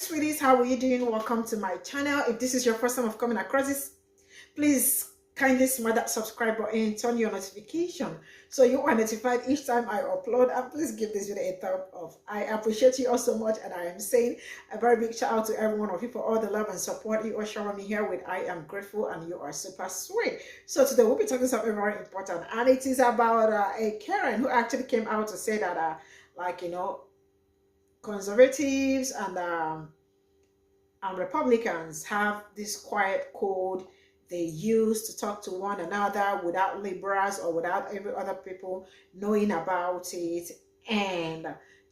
Sweeties, how are you doing? Welcome to my channel. If this is your first time of coming across this, please kindly smash that subscribe button, turn your notification so you are notified each time I upload, and please give this video a thumb up. I appreciate you all so much, and I am saying a very big shout out to every one of you for all the love and support you are showing me here with. I am grateful and you are super sweet. So today we'll be talking something very important, and it is about a Karen who actually came out to say that conservatives and Republicans have this quiet code they use to talk to one another without liberals or without every other people knowing about it, and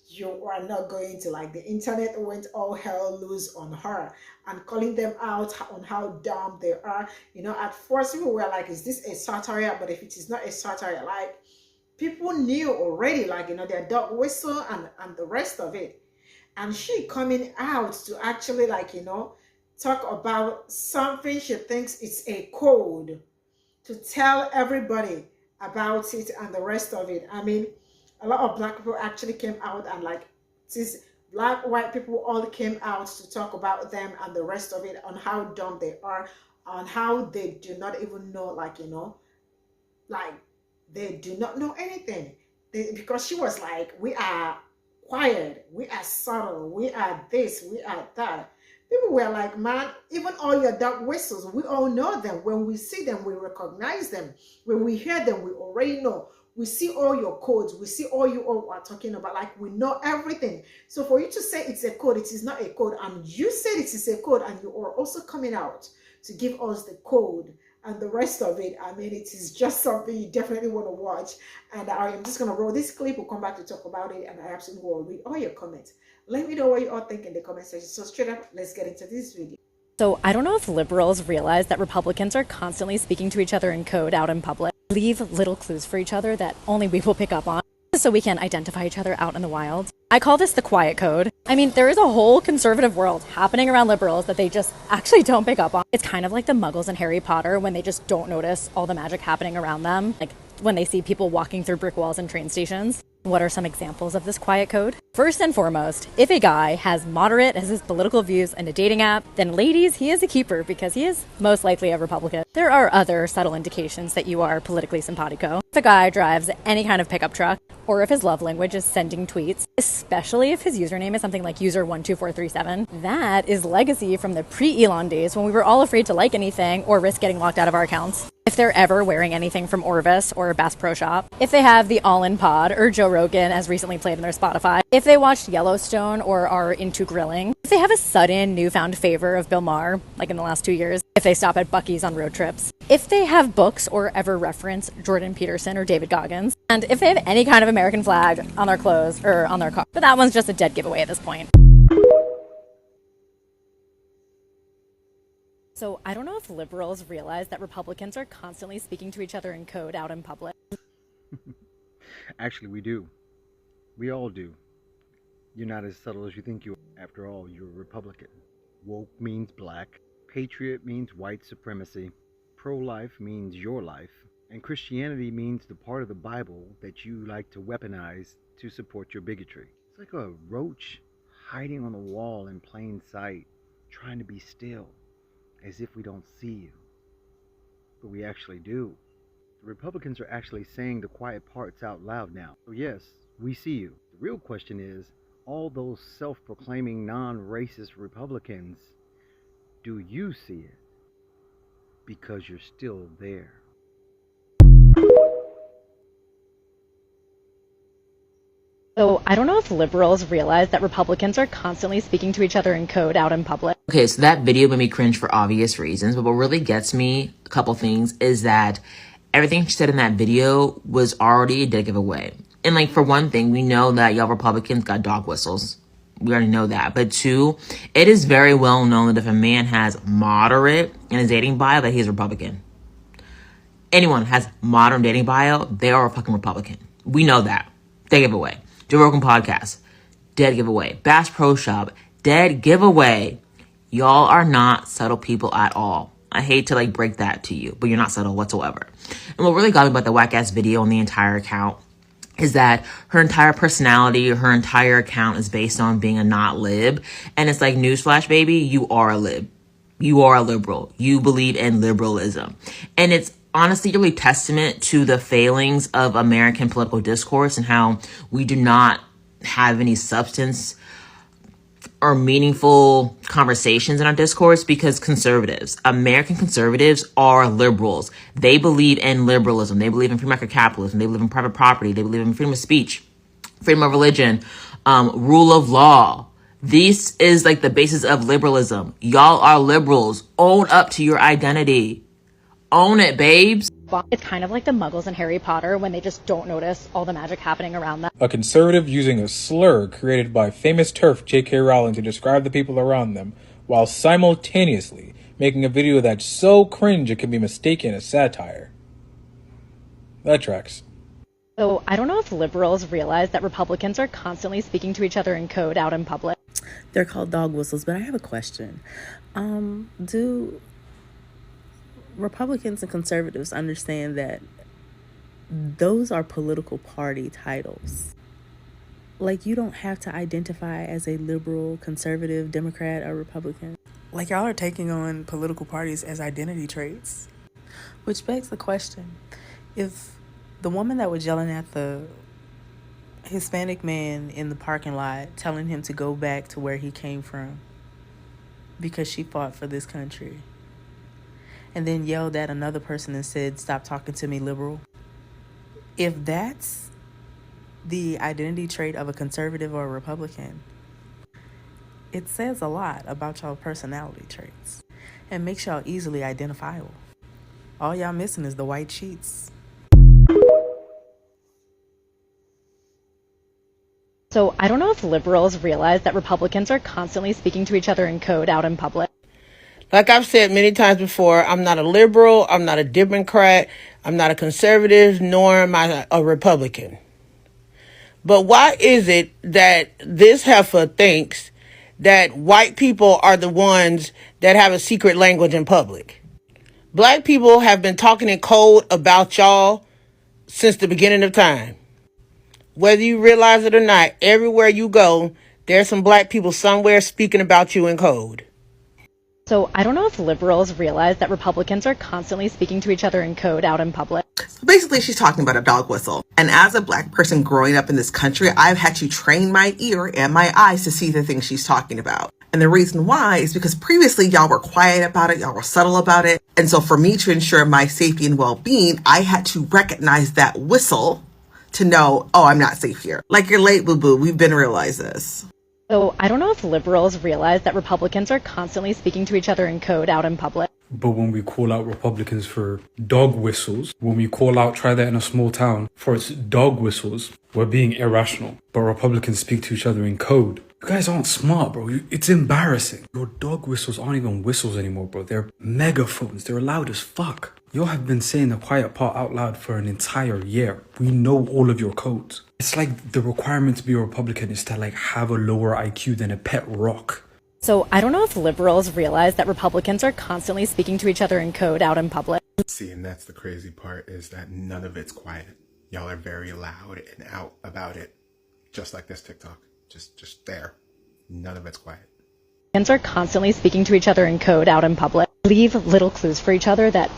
you are not going to, like, the internet went all hell loose on her and calling them out on how dumb they are. At first people were like, is this a satire? But if it is not a satire, like, people knew already, like, their dog whistle and the rest of it. And she coming out to actually, talk about something she thinks it's a code to tell everybody about it and the rest of it. I mean, a lot of black people actually came out, and this black, white people all came out to talk about them and the rest of it, on how dumb they are, on how they do not even know, they do not know anything. Because she was like, we are quiet, we are subtle, we are this, we are that. People were like, man, even all your dog whistles, we all know them. When we see them, we recognize them. When we hear them, we already know. We see all your codes. We see all you all are talking about. Like, we know everything. So for you to say it's a code, it is not a code. And you said it is a code, and you are also coming out to give us the code and the rest of it. I mean, it is just something you definitely want to watch. And I am just going to roll this clip. We'll come back to talk about it, and I absolutely will read all your comments. Let me know what you all think in the comment section. So straight up, let's get into this video. So I don't know if liberals realize that Republicans are constantly speaking to each other in code out in public. Leave little clues for each other that only we will pick up on, so we can identify each other out in the wild. I call this the quiet code. I mean, there is a whole conservative world happening around liberals that they just actually don't pick up on. It's kind of like the Muggles in Harry Potter, when they just don't notice all the magic happening around them. Like when they see people walking through brick walls and train stations. What are some examples of this quiet code? First and foremost, if a guy has moderate as his political views in a dating app, then ladies, he is a keeper because he is most likely a Republican. There are other subtle indications that you are politically simpatico. If a guy drives any kind of pickup truck, or if his love language is sending tweets, especially if his username is something like user12437, that is legacy from the pre-Elon days when we were all afraid to like anything or risk getting locked out of our accounts. If they're ever wearing anything from Orvis or Bass Pro Shop, if they have the All-In Pod or Joe Rogan as recently played in their Spotify, if they watched Yellowstone or are into grilling, if they have a sudden newfound favor of Bill Maher, like in the last 2 years, if they stop at Buc-ee's on road trips, if they have books or ever reference Jordan Peterson or David Goggins, and if they have any kind of American flag on their clothes or on their car. But that one's just a dead giveaway at this point. So I don't know if liberals realize that Republicans are constantly speaking to each other in code out in public. Actually, we do. We all do. You're not as subtle as you think you are. After all, you're a Republican. Woke means black. Patriot means white supremacy. Pro-life means your life. And Christianity means the part of the Bible that you like to weaponize to support your bigotry. It's like a roach hiding on the wall in plain sight, trying to be still, as if we don't see you. But we actually do. The Republicans are actually saying the quiet parts out loud now. So yes, we see you. The real question is, all those self-proclaiming non-racist Republicans, do you see it? Because you're still there. So I don't know if liberals realize that Republicans are constantly speaking to each other in code out in public. Okay, so that video made me cringe for obvious reasons, but what really gets me, a couple things, is that everything she said in that video was already a dead giveaway. And like, for one thing, we know that y'all Republicans got dog whistles. We already know that. But two, it is very well known that if a man has moderate in his dating bio, that he's Republican. Anyone has modern dating bio, they are a fucking Republican. We know that. Dead giveaway. Joe Rogan podcast, dead giveaway. Bass Pro Shop, dead giveaway. Y'all are not subtle people at all. I hate to break that to you, but you're not subtle whatsoever. And what really got me about the whack ass video on the entire account is that her entire personality, her entire account is based on being a not lib. And it's like, newsflash, baby, you are a lib. You are a liberal. You believe in liberalism. And it's honestly really testament to the failings of American political discourse and how we do not have any substance or meaningful conversations in our discourse, because American conservatives are liberals. They believe in liberalism. They believe in free market capitalism. They believe in private property. They believe in freedom of speech, freedom of religion, rule of law. This is like the basis of liberalism. Y'all are liberals. Own up to your identity. Own it, babes. It's kind of like the Muggles in Harry Potter when they just don't notice all the magic happening around them. A conservative using a slur created by famous TERF J.K. Rowling to describe the people around them, while simultaneously making a video that's so cringe it can be mistaken as satire. That tracks. So I don't know if liberals realize that Republicans are constantly speaking to each other in code out in public. They're called dog whistles, but I have a question. Do Republicans and conservatives understand that those are political party titles? Like, you don't have to identify as a liberal, conservative, Democrat, or Republican. Like, y'all are taking on political parties as identity traits. Which begs the question, if the woman that was yelling at the Hispanic man in the parking lot, telling him to go back to where he came from because she fought for this country, and then yelled at another person and said, "Stop talking to me, liberal." If that's the identity trait of a conservative or a Republican, it says a lot about y'all personality traits and makes y'all easily identifiable. All y'all missing is the white sheets. So I don't know if liberals realize that Republicans are constantly speaking to each other in code out in public. Like I've said many times before, I'm not a liberal, I'm not a Democrat, I'm not a conservative, nor am I a Republican. But why is it that this heifer thinks that white people are the ones that have a secret language in public? Black people have been talking in code about y'all since the beginning of time. Whether you realize it or not, everywhere you go, there's some black people somewhere speaking about you in code. So I don't know if liberals realize that Republicans are constantly speaking to each other in code out in public. So basically, she's talking about a dog whistle. And as a black person growing up in this country, I've had to train my ear and my eyes to see the things she's talking about. And the reason why is because previously y'all were quiet about it, y'all were subtle about it. And so for me to ensure my safety and well-being, I had to recognize that whistle to know, oh, I'm not safe here. Like, you're late, boo-boo. We've been realized this. So I don't know if liberals realize that Republicans are constantly speaking to each other in code out in public. But when we call out Republicans for dog whistles, when we call out Try That in a Small Town for its dog whistles, we're being irrational. But Republicans speak to each other in code. You guys aren't smart, bro. It's embarrassing. Your dog whistles aren't even whistles anymore, bro. They're megaphones. They're loud as fuck. You have been saying the quiet part out loud for an entire year. We know all of your codes. It's like the requirement to be a Republican is to like have a lower IQ than a pet rock. So I don't know if liberals realize that Republicans are constantly speaking to each other in code out in public. See, and that's the crazy part, is that none of it's quiet. Y'all are very loud and out about it. Just like this TikTok. Just there. None of it's quiet. Republicans are constantly speaking to each other in code out in public. Leave little clues for each other that...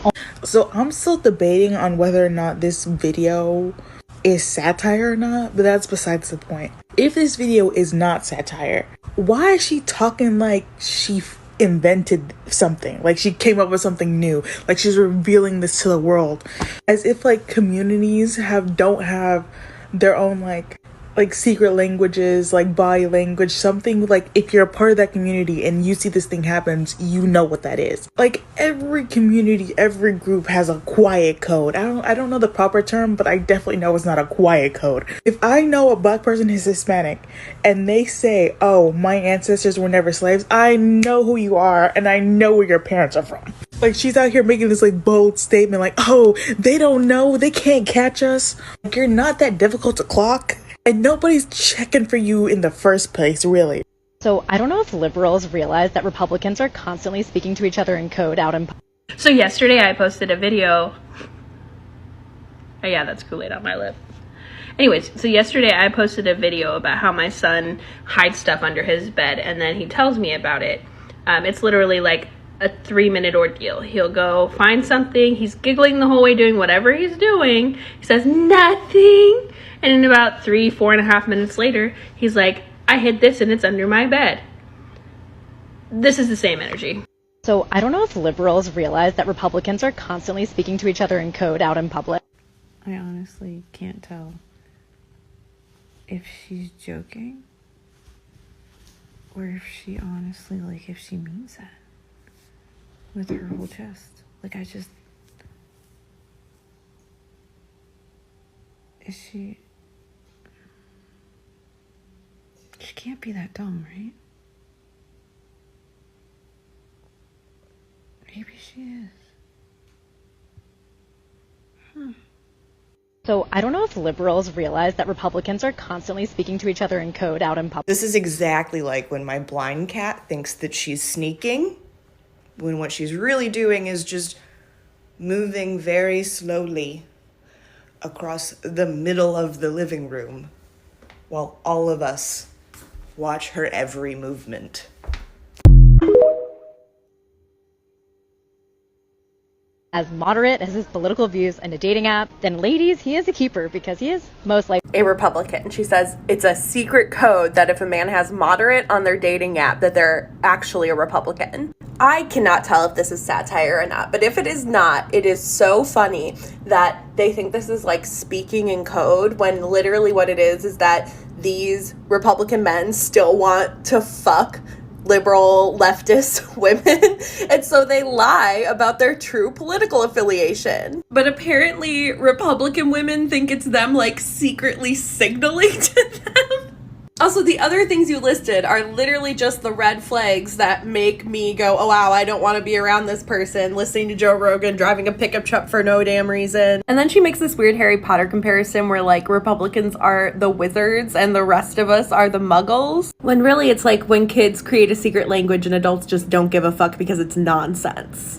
So I'm still debating on whether or not this video is satire or not, but that's besides the point. If this video is not satire, why is she talking like she invented something? Like she came up with something new? Like she's revealing this to the world? As if like communities don't have their own like secret languages, like body language, something like if you're a part of that community and you see this thing happens, you know what that is. Like every community, every group has a quiet code. I don't know the proper term, but I definitely know it's not a quiet code. If I know a black person is Hispanic and they say, "Oh, my ancestors were never slaves," I know who you are and I know where your parents are from. Like she's out here making this like bold statement like, "Oh, they don't know, they can't catch us." Like you're not that difficult to clock. And nobody's checking for you in the first place, really. So I don't know if liberals realize that Republicans are constantly speaking to each other in code out in public. So yesterday I posted a video. Oh yeah, that's Kool-Aid on my lip. Anyways, so yesterday I posted a video about how my son hides stuff under his bed, and then he tells me about it. It's literally like a 3-minute ordeal. He'll go find something, he's giggling the whole way doing whatever he's doing, he says nothing, and in about 4.5 minutes later, he's like, I hid this and it's under my bed. This is the same energy. So I don't know if liberals realize that Republicans are constantly speaking to each other in code out in public. I honestly can't tell if she's joking or if she honestly, like, if she means that with her whole chest. Like, is she can't be that dumb, right? Maybe she is. So I don't know if liberals realize that Republicans are constantly speaking to each other in code out in public. This is exactly like when my blind cat thinks that she's sneaking, when what she's really doing is just moving very slowly across the middle of the living room while all of us watch her every movement. As moderate as his political views and a dating app, then ladies, he is a keeper because he is most likely a Republican. She says it's a secret code that if a man has moderate on their dating app, that they're actually a Republican. I cannot tell if this is satire or not, but if it is not, it is so funny that they think this is like speaking in code when literally what it is that these Republican men still want to fuck liberal leftist women, and so they lie about their true political affiliation. But apparently Republican women think it's them like secretly signaling to them. Also, the other things you listed are literally just the red flags that make me go, oh wow, I don't want to be around this person, listening to Joe Rogan, driving a pickup truck for no damn reason. And then she makes this weird Harry Potter comparison where like Republicans are the wizards and the rest of us are the muggles. When really it's like when kids create a secret language and adults just don't give a fuck because it's nonsense.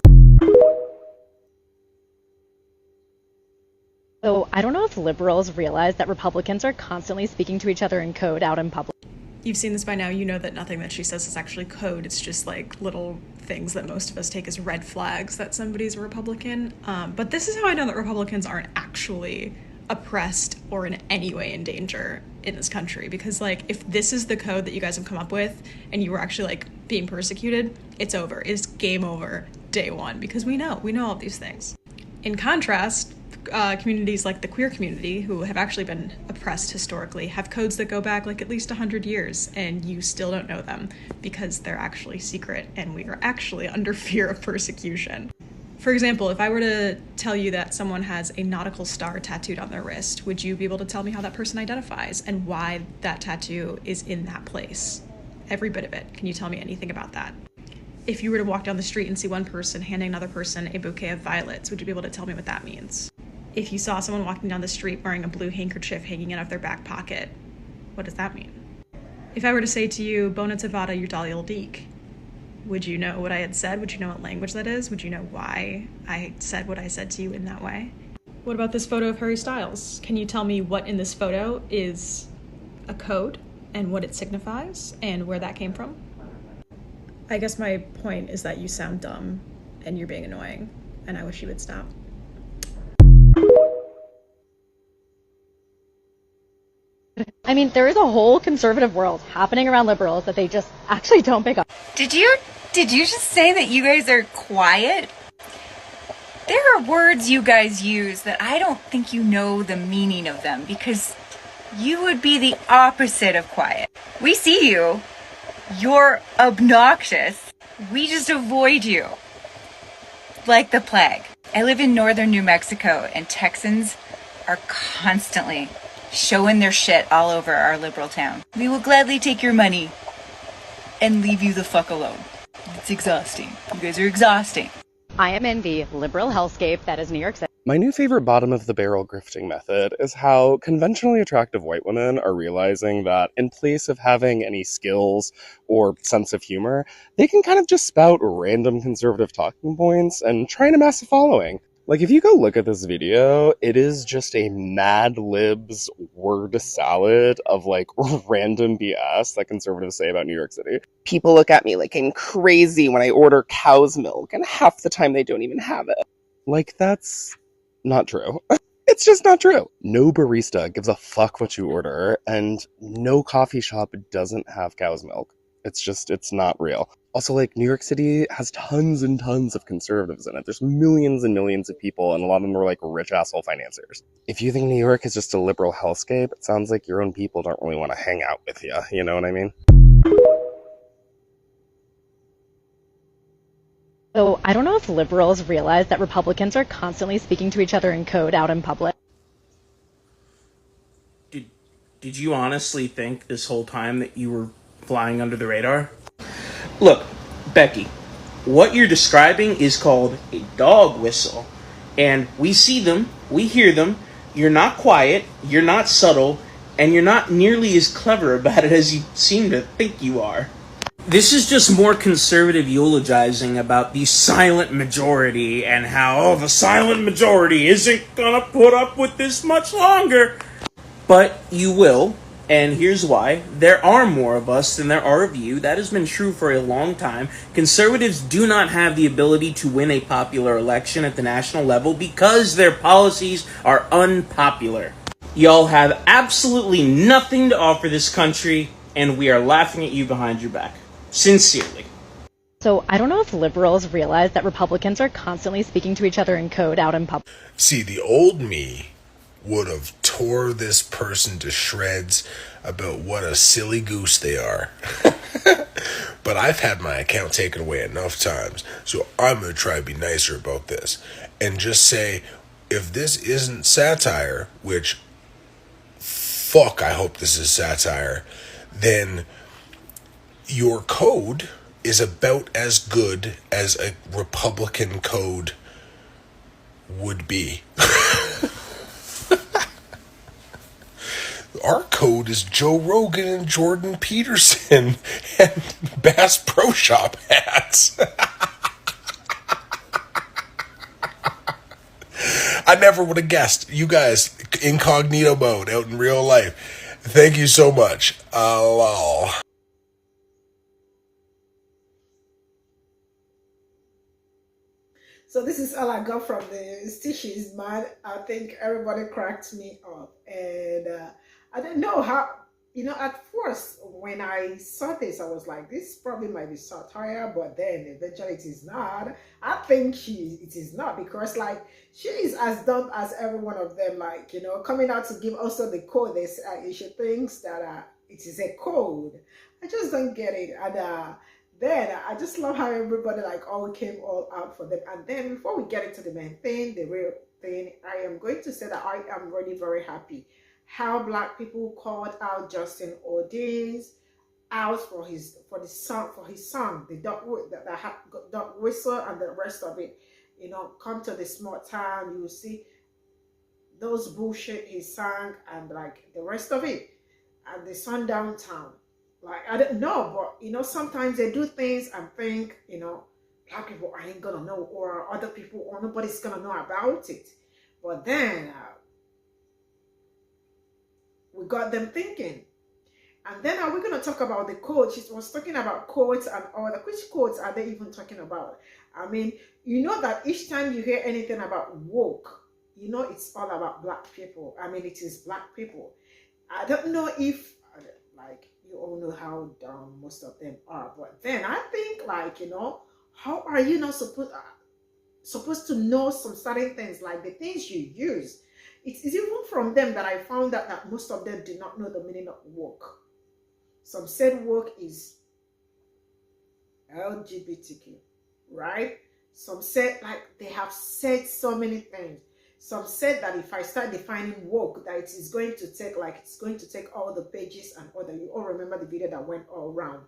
So I don't know if liberals realize that Republicans are constantly speaking to each other in code out in public. You've seen this by now. You know that nothing that she says is actually code. It's just like little things that most of us take as red flags that somebody's a Republican. But this is how I know that Republicans aren't actually oppressed or in any way in danger in this country. Because like if this is the code that you guys have come up with and you were actually like being persecuted, it's over. It's game over day one because we know all of these things. In contrast, communities like the queer community, who have actually been oppressed historically, have codes that go back like at least 100 years, and you still don't know them because they're actually secret and we are actually under fear of persecution. For example, if I were to tell you that someone has a nautical star tattooed on their wrist, would you be able to tell me how that person identifies and why that tattoo is in that place? Every bit of it. Can you tell me anything about that? If you were to walk down the street and see one person handing another person a bouquet of violets, would you be able to tell me what that means? If you saw someone walking down the street wearing a blue handkerchief hanging out of their back pocket, what does that mean? If I were to say to you, Bona Tovada Yudali Deek, would you know what I had said? Would you know what language that is? Would you know why I said what I said to you in that way? What about this photo of Harry Styles? Can you tell me what in this photo is a code and what it signifies and where that came from? I guess my point is that you sound dumb and you're being annoying, and I wish you would stop. I mean, there is a whole conservative world happening around liberals that they just actually don't pick up. Did you just say that you guys are quiet? There are words you guys use that I don't think you know the meaning of them, because you would be the opposite of quiet. We see you. You're obnoxious. We just avoid you. Like the plague. I live in northern New Mexico, and Texans are constantly showing their shit all over our liberal town. We will gladly take your money and leave you the fuck alone. It's exhausting. You guys are exhausting. I am in the liberal hellscape that is New York City. My new favorite bottom-of-the-barrel grifting method is how conventionally attractive white women are realizing that in place of having any skills or sense of humor, they can kind of just spout random conservative talking points and try and amass a following. Like, if you go look at this video, it is just a Mad Libs word salad of, like, random BS that conservatives say about New York City. People look at me like I'm crazy when I order cow's milk, and half the time they don't even have it. Like, that's not true. It's just not true. No barista gives a fuck what you order, and no coffee shop doesn't have cow's milk. It's not real. Also, like, New York City has tons and tons of conservatives in it. There's millions and millions of people, and a lot of them are, like, rich asshole financiers. If you think New York is just a liberal hellscape, it sounds like your own people don't really want to hang out with you know what I mean? So I don't know if liberals realize that Republicans are constantly speaking to each other in code out in public. Did you honestly think this whole time that you were flying under the radar? Look, Becky, what you're describing is called a dog whistle. And we see them, we hear them. You're not quiet, you're not subtle, and you're not nearly as clever about it as you seem to think you are. This is just more conservative eulogizing about the silent majority and how, the silent majority isn't gonna put up with this much longer. But you will, and here's why. There are more of us than there are of you. That has been true for a long time. Conservatives do not have the ability to win a popular election at the national level because their policies are unpopular. Y'all have absolutely nothing to offer this country, and we are laughing at you behind your back. Sincerely. So I don't know if liberals realize that Republicans are constantly speaking to each other in code out in public. See, the old me would have tore this person to shreds about what a silly goose they are. But I've had my account taken away enough times, so I'm going to try to be nicer about this and just say, if this isn't satire, which, fuck, I hope this is satire, then your code is about as good as a Republican code would be. Our code is Joe Rogan and Jordan Peterson and Bass Pro Shop hats. I never would have guessed. You guys, incognito mode out in real life. Thank you so much. Lol. So this is all I got from the stitches, man. I think everybody cracked me up, and I don't know how. At first when I saw this, I was like, this probably might be satire, but then eventually it is not. I think it is not, because like she is as dumb as every one of them. Like, coming out to give also the code. She thinks that it is a code. I just don't get it, and then I just love how everybody like all came all out for them. And then before we get into the main thing, the real thing, I am going to say that I am really very happy how Black people called out Justin Orleans out for his song, the dog whistle and the rest of it. Come to the small town, you will see those bullshit he sang and like the rest of it, and the sundown town. Like, I don't know, but sometimes they do things and think, Black people ain't gonna know, or other people, or nobody's gonna know about it. But then we got them thinking. And then we're gonna talk about the code. She was talking about codes and all that. Which codes are they even talking about? I mean, that each time you hear anything about woke, it's all about Black people. I mean, it is Black people. I don't know if like you all know how dumb most of them are, but then I think like how are you not supposed to know some certain things, like the things you use? It's even from them that I found out that most of them did not know the meaning of woke. Some said woke is LGBTQ, right? Some said, like, they have said so many things. Some said that if I start defining woke, that it is going to take all the pages and all that. You all remember the video that went all around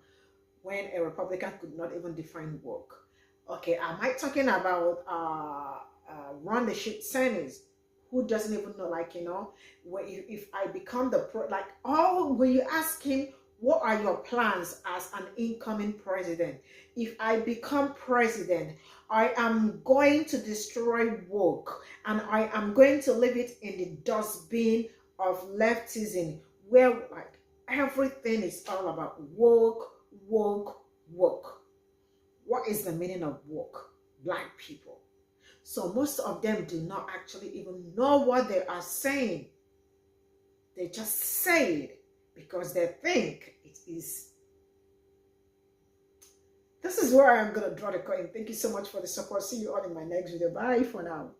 when a Republican could not even define woke. Okay, am I talking about run the shit Sanders, who doesn't even know, like, if I become the when you ask him What are your plans as an incoming president? If I become president, I am going to destroy woke, and I am going to leave it in the dustbin of leftism, where like everything is all about woke, woke, woke. What is the meaning of woke? Black people. So most of them do not actually even know what they are saying. They just say it because they think it is. This is where I'm going to draw the curtain. Thank you so much for the support. See you all in my next video. Bye for now.